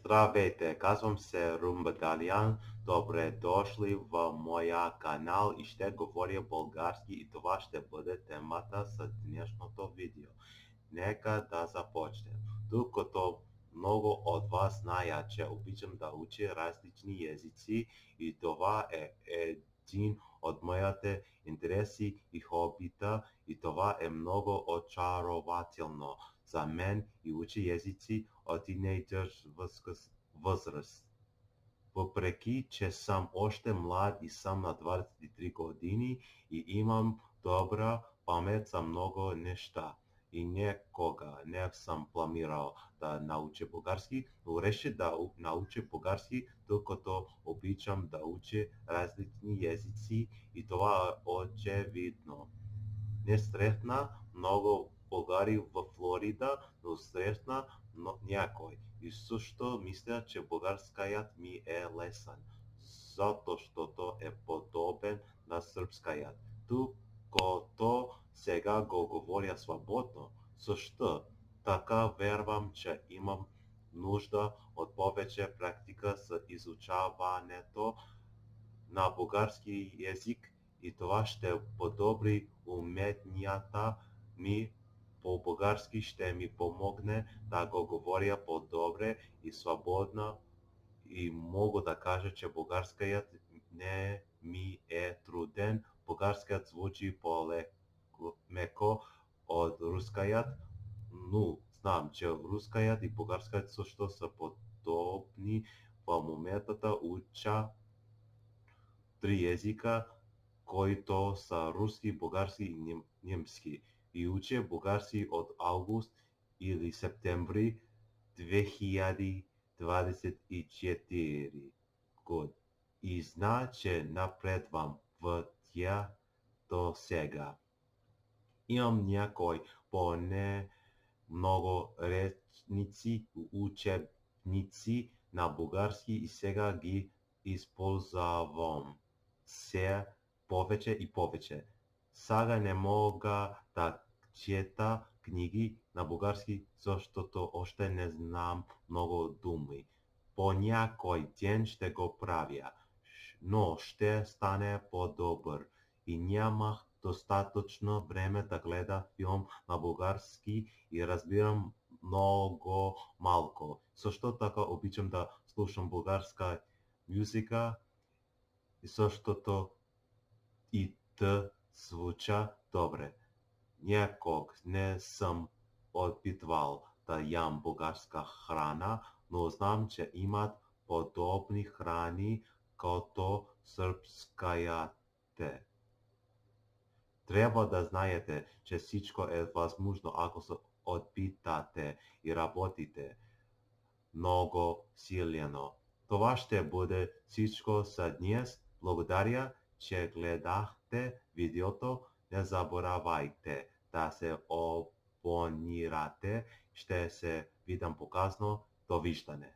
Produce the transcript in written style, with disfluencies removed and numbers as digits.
Здравейте, казвам се Румба Далян. Добре дошли в моя канал и ще говоря български и това ще бъде темата за днешното видео. Нека да започнем. Докато много от вас знаят, че обичам да уча различни езици и това е един от моите интереси и хобита и това е много очарователно за мен и уча езици от тинейджър възраст. Въпреки, че съм още млад и съм на 23 години и имам добра памет за много неща. И никога не съм планирал да науча български, но реших да науча български, докато обичам да уча различни езици и това е очевидно. Не срещна много българи в Флорида, но срещна някой. И също мисля, че българският ми е лесен, защото е подобен на сръбският. Докато сега го говоря свободно, също така вярвам, че имам нужда от повече практика за изучаването на български език и това ще подобри уменията ми по български, ще ми помогне да го говоря по-добре и свободно и мога да кажа, че българският не ми е труден. Българският звучи по-меко от руският, но знам, че руският и българският също са подобни. В момента уча 3 езика, които са руски, български и немски. И уча български от август или септември 2024 год. И зна, че напредвам в тя до сега. Имам някой поне много речници, учебници на български и сега ги използвам все повече и повече. Сега не мога да чета книги на български, защото още не знам много думи. По някой ден ще го правя, но ще стане по-добър. И нямах достатъчно време да гледа филм на български и разбирам много малко. Също така обичам да слушам българска музика и същото и да звуча добре. Някога не съм опитвал да ям българска храна, но знам, че имат подобни храни като сръбските. Трябва да знаете, че всичко е възможно, ако се опитате и работите много силно. Това ще бъде всичко за днес. Благодаря, че гледахте видеото. Не забравяйте да се абонирате. Ще се видим по-късно. Довиждане.